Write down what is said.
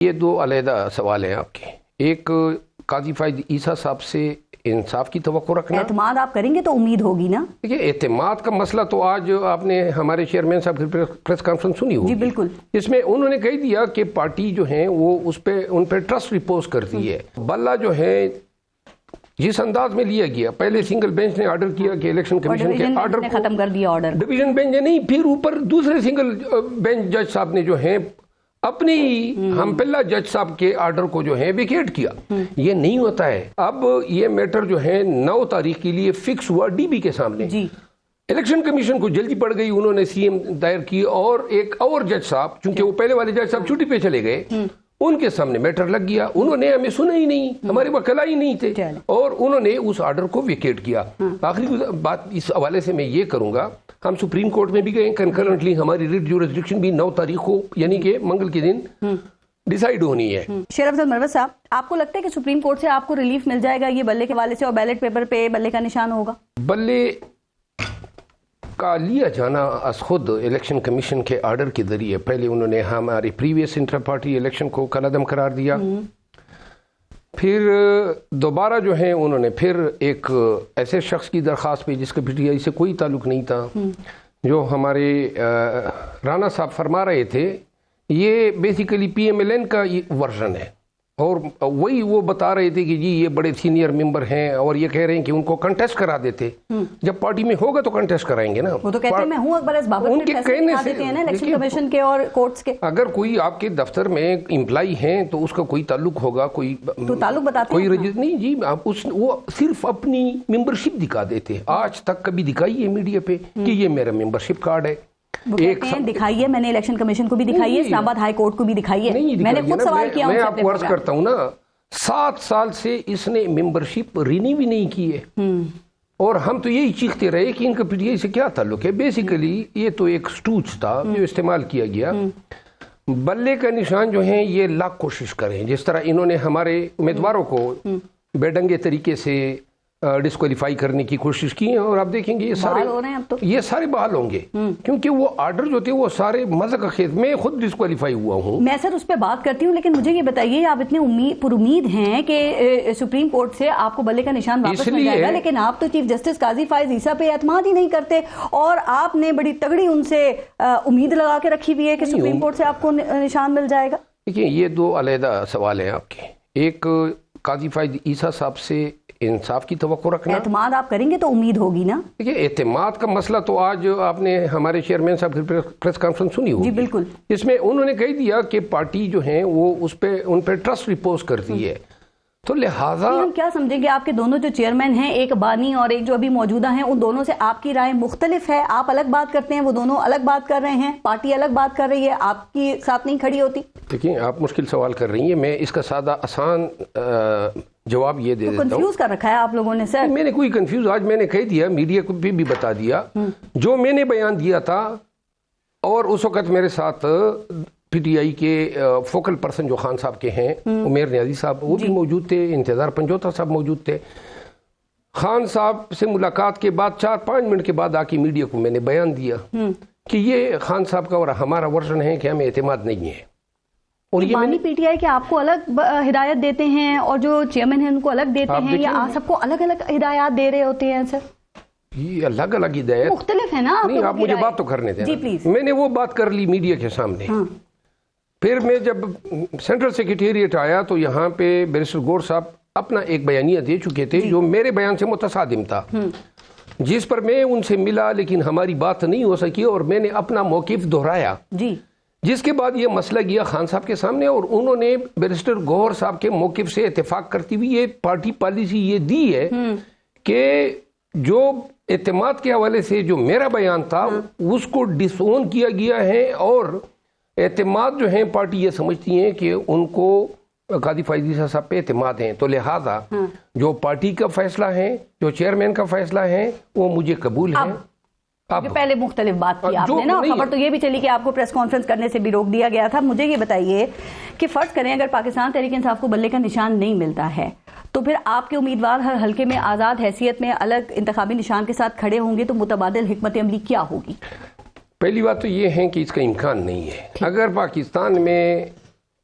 یہ دو علیحدہ سوال ہیں آپ کے. ایک قاضی فائز عیسیٰ صاحب سے انصاف کی توقع رکھنا. اعتماد آپ کریں گے تو امید ہوگی نا. دیکھیے اعتماد کا مسئلہ تو آج آپ نے ہمارے چیئرمین صاحب کی پریس کانفرنس سنی ہوگی. جی بالکل. اس میں انہوں نے کہہ دیا کہ پارٹی جو ہیں وہ ان پہ ٹرسٹ ریپوز کرتی ہے. بلہ جو ہے جس انداز میں لیا گیا، پہلے سنگل بینچ نے آرڈر کیا کہ الیکشن کمیشن کے آرڈر کو ختم کر دیا. آرڈر ڈویژن بینچ نے نہیں، پھر اوپر دوسرے سنگل بینچ جج صاحب نے جو ہیں اپنی ہم پلہ جج صاحب کے آرڈر کو جو ہے ویکیٹ کیا. یہ نہیں ہوتا ہے. اب یہ میٹر جو ہے 9 تاریخ کے لیے فکس ہوا ڈی بی کے سامنے. الیکشن کمیشن کو جلدی پڑ گئی، انہوں نے سی ایم دائر کی اور ایک اور جج صاحب، چونکہ وہ پہلے والے جج صاحب چھٹی پہ چلے گئے، ان کے سامنے میٹر لگ گیا. انہوں نے ہمیں سنا ہی نہیں، ہمارے وکلاء ہی نہیں تھے، اور انہوں نے اس آرڈر کو ویکیٹ کیا. آخری بات اس حوالے سے میں یہ کروں گا، ہم سپریم کورٹ میں بھی گئے، کنکرنٹلی ہماری ریٹ جورسڈکشن بھی 9 تاریخ کو یعنی کہ منگل کے دن ڈیسائیڈ ہونی ہے. شیر افضل مروت صاحب، آپ کو لگتا ہے کہ سپریم کورٹ سے آپ کو ریلیف مل جائے گا یہ بلے کے حوالے سے، اور بیلٹ پیپر پہ بلے کا نشان ہوگا؟ بلے کا لیا جانا از خود الیکشن کمیشن کے آرڈر کے ذریعے، پہلے انہوں نے ہماری پریویس انٹر پارٹی الیکشن کو کالعدم قرار دیا، پھر دوبارہ جو ہے انہوں نے پھر ایک ایسے شخص کی درخواست پہ جس کا پی ٹی آئی سے کوئی تعلق نہیں تھا، جو ہمارے رانا صاحب فرما رہے تھے، یہ basically P M L N کا ورژن ہے، اور وہی وہ بتا رہے تھے کہ جی یہ بڑے سینئر ممبر ہیں، اور یہ کہہ رہے ہیں کہ ان کو کنٹیسٹ کرا دیتے، جب پارٹی میں ہوگا تو کنٹیسٹ کرائیں گے نا. وہ تو کہتے ہیں میں ہوں اکبر اسباب ان کے کہنے سے الیکشن کمیشن کے اور کورٹس کے. اگر کوئی آپ کے دفتر میں امپلائی ہیں تو اس کا کوئی تعلق ہوگا، کوئی تو تعلق بتاتے کوئی رجسٹر نہیں جی، وہ صرف اپنی ممبرشپ دکھا دیتے. آج تک کبھی دکھائی ہے میڈیا پہ کہ یہ میرا ممبرشپ کارڈ ہے؟ ایک دکھائی ہے، میں نے الیکشن کمیشن کو بھی دکھائی ہے، اسلام آباد ہائی کورٹ کو بھی دکھائی ہے. میں نے خود سوال کیا. میں آپ کو عرض کرتا ہوں نا، 7 سال سے اس نے ممبرشپ رینیو بھی نہیں کی ہے، اور ہم تو یہی چیختے رہے کہ ان کا پی ٹی آئی سے کیا تعلق ہے. بیسیکلی یہ تو ایک سٹوچ تھا جو استعمال کیا گیا. بلے کا نشان جو ہیں یہ لاکھ کوشش کریں، جس طرح انہوں نے ہمارے امیدواروں کو بے ڈنگے طریقے سے ڈسکوالیفائی کرنے کی کوشش کی ہیں، اور آپ دیکھیں گے یہ سارے بحال ہوں گے، کیونکہ وہ آرڈر جو تھے وہ سارے مذہب خیز میں خود ڈسکوالیفائی ہوا ہوں. میں سر اس پہ بات کرتی ہوں، لیکن مجھے یہ بتائیے، آپ اتنے پر امید ہیں کہ سپریم کورٹ سے آپ کو بلے کا نشان واپس مل جائے گا، لیکن آپ تو چیف جسٹس قاضی فائز عیسیٰ پہ اعتماد ہی نہیں کرتے، اور آپ نے بڑی تگڑی ان سے امید لگا کے رکھی ہوئی ہے کہ سپریم کورٹ سے آپ کو نشان مل جائے گا. دیکھیے یہ دو علیحدہ سوال ہیں آپ کے. ایک قاضی فائز عیسیٰ صاحب سے انصاف کی توقع رکھنا. اعتماد آپ کریں گے تو امید ہوگی نا. دیکھیے اعتماد کا مسئلہ تو آج آپ نے ہمارے چیئرمین صاحب کی پریس کانفرنس سنی ہوگی. جی بالکل. اس میں انہوں نے کہہ دیا کہ پارٹی جو ہیں وہ ان پہ ٹرسٹ ریپوز کرتی ہے، تو لہٰذا ہم کیا سمجھیں گے آپ کے دونوں جو چیئرمین ہیں، ایک بانی اور ایک جو ابھی موجودہ ہیں، ان دونوں سے آپ کی رائے مختلف ہے، آپ الگ بات کرتے ہیں، وہ دونوں الگ بات کر رہے ہیں، پارٹی الگ بات کر رہی ہے، آپ کی ساتھ نہیں کھڑی ہوتی؟ دیکھیں آپ مشکل سوال کر رہی ہیں، میں اس کا سادہ آسان جواب یہ دے دیتا ہوں. کنفیوز کر رکھا ہے آپ لوگوں نے سر. میں نے کوئی کنفیوز، آج میں نے کہہ دیا، میڈیا کو بھی بتا دیا جو میں نے بیان دیا تھا، اور اس وقت میرے ساتھ پی ٹی آئی کے فوکل پرسن جو خان صاحب کے ہیں، عمیر نیازی صاحب، وہ بھی موجود تھے، انتظار پنجوتا صاحب موجود تھے. خان صاحب سے ملاقات کے بعد 4-5 منٹ کے بعد آ کے میڈیا کو میں نے بیان دیا کہ یہ خان صاحب کا اور ہمارا ورژن ہے کہ ہمیں اعتماد نہیں ہے. اور یہ بانی پی ٹی آئی کے آپ کو الگ ہدایت دیتے ہیں، اور جو چیئرمین ہیں ان کو الگ دیتے ہیں، یا سب کو الگ الگ ہدایات دے رہے ہوتے ہیں سر؟ یہ الگ الگ ہدایت مختلف ہے نا. نہیں، آپ مجھے بات تو کرنے دیں. جی پلیز. میں نے وہ بات کر لی میڈیا کے سامنے. پھر میں جب سینٹرل سیکریٹریٹ آیا تو یہاں پہ بیرسٹر گور صاحب اپنا ایک بیانیہ دے چکے تھے جو میرے بیان سے متصادم تھا، جس پر میں ان سے ملا لیکن ہماری بات نہیں ہو سکی، اور میں نے اپنا موقف دہرایا. جی. جس کے بعد یہ مسئلہ گیا خان صاحب کے سامنے، اور انہوں نے بیرسٹر گوہر صاحب کے موقف سے اتفاق کرتی ہوئی یہ پارٹی پالیسی یہ دی ہے کہ جو اعتماد کے حوالے سے جو میرا بیان تھا اس کو ڈس اون کیا گیا ہے، اور اعتماد جو ہیں پارٹی یہ سمجھتی ہیں کہ ان کو قاضی فائز عیسیٰ صاحب پہ اعتماد ہیں، تو لہٰذا جو پارٹی کا فیصلہ ہے، جو چیئرمین کا فیصلہ ہے، وہ مجھے قبول ہے. پہلے مختلف بات کی آپ نے نا، خبر تو یہ بھی چلی کہ آپ کو پریس کانفرنس کرنے سے بھی روک دیا گیا تھا. مجھے یہ بتائیے کہ فرض کریں اگر پاکستان تحریک انصاف کو بلے کا نشان نہیں ملتا ہے، تو پھر آپ کے امیدوار ہر حلقے میں آزاد حیثیت میں الگ انتخابی نشان کے ساتھ کھڑے ہوں گے، تو متبادل حکمت عملی کیا ہوگی؟ پہلی بات تو یہ ہے کہ اس کا امکان نہیں ہے. اگر پاکستان میں